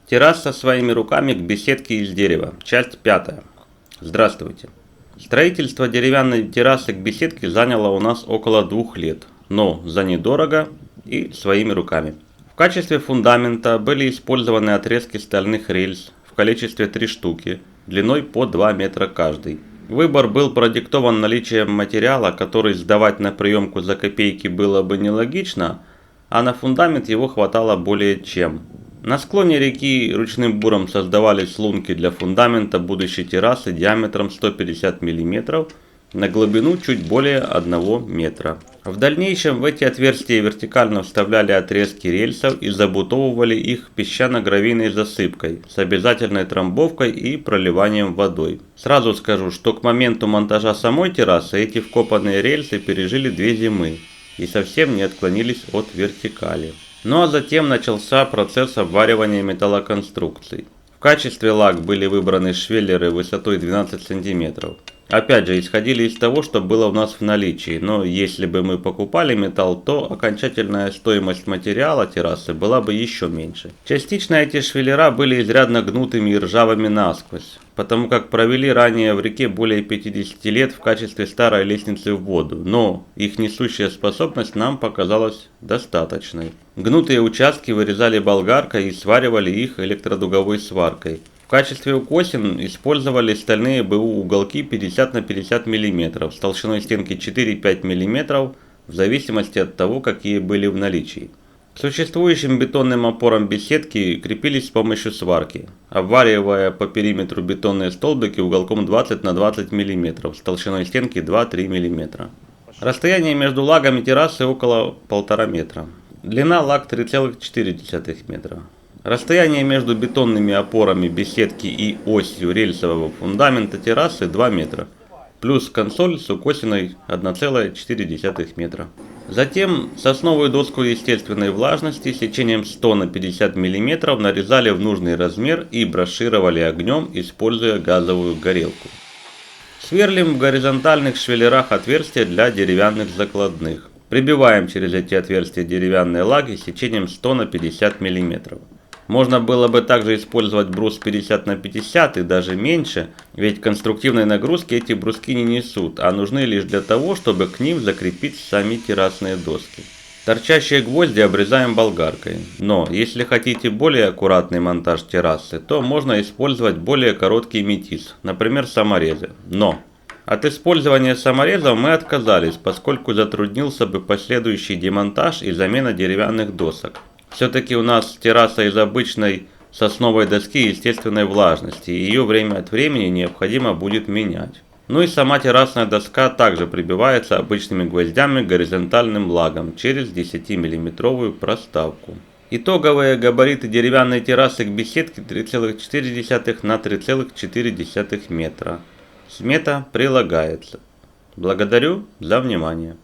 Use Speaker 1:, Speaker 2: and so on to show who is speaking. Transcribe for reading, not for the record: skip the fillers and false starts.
Speaker 1: Терраса своими руками к беседке из дерева. Часть 5. Здравствуйте. Строительство деревянной террасы к беседке заняло у нас около 2 лет, но за недорого и своими руками. В качестве фундамента были использованы отрезки стальных рельс в количестве 3 штуки, длиной по 2 метра каждый. Выбор был продиктован наличием материала, который сдавать на приемку за копейки было бы нелогично, а на фундамент его хватало более чем. На склоне реки ручным буром создавались лунки для фундамента будущей террасы диаметром 150 мм на глубину чуть более 1 метра. В дальнейшем в эти отверстия вертикально вставляли отрезки рельсов и забутовывали их песчано-гравийной засыпкой с обязательной трамбовкой и проливанием водой. Сразу скажу, что к моменту монтажа самой террасы эти вкопанные рельсы пережили 2 зимы и совсем не отклонились от вертикали. Ну а затем начался процесс обваривания металлоконструкций. В качестве лак были выбраны швеллеры высотой 12 см. Опять же, исходили из того, что было у нас в наличии, но если бы мы покупали металл, то окончательная стоимость материала террасы была бы еще меньше. Частично эти швеллера были изрядно гнутыми и ржавыми насквозь, потому как провели ранее в реке более 50 лет в качестве старой лестницы в воду, но их несущая способность нам показалась достаточной. Гнутые участки вырезали болгаркой и сваривали их электродуговой сваркой. В качестве укосин использовали стальные БУ уголки 50 на 50 мм с толщиной стенки 4-5 мм в зависимости от того, какие были в наличии. К существующим бетонным опорам беседки крепились с помощью сварки, обваривая по периметру бетонные столбики уголком 20 на 20 мм с толщиной стенки 2-3 мм. Расстояние между лагами террасы около 1,5 метра. Длина лаг 3,4 метра. Расстояние между бетонными опорами беседки и осью рельсового фундамента террасы 2 метра, плюс консоль с укосиной 1,4 метра. Затем сосновую доску естественной влажности сечением 100 на 50 мм нарезали в нужный размер и брошировали огнем, используя газовую горелку. Сверлим в горизонтальных швеллерах отверстия для деревянных закладных. Прибиваем через эти отверстия деревянные лаги сечением 100 на 50 мм. Можно было бы также использовать брус 50 на 50 и даже меньше, ведь конструктивной нагрузки эти бруски не несут, а нужны лишь для того, чтобы к ним закрепить сами террасные доски. Торчащие гвозди обрезаем болгаркой, но если хотите более аккуратный монтаж террасы, то можно использовать более короткий метиз, например саморезы. Но от использования саморезов мы отказались, поскольку затруднился бы последующий демонтаж и замена деревянных досок. Все-таки у нас терраса из обычной сосновой доски естественной влажности, и ее время от времени необходимо будет менять. Ну и сама террасная доска также прибивается обычными гвоздями горизонтальным лагом через 10-мм проставку. Итоговые габариты деревянной террасы к беседке 3,4 на 3,4 метра. Смета прилагается. Благодарю за внимание.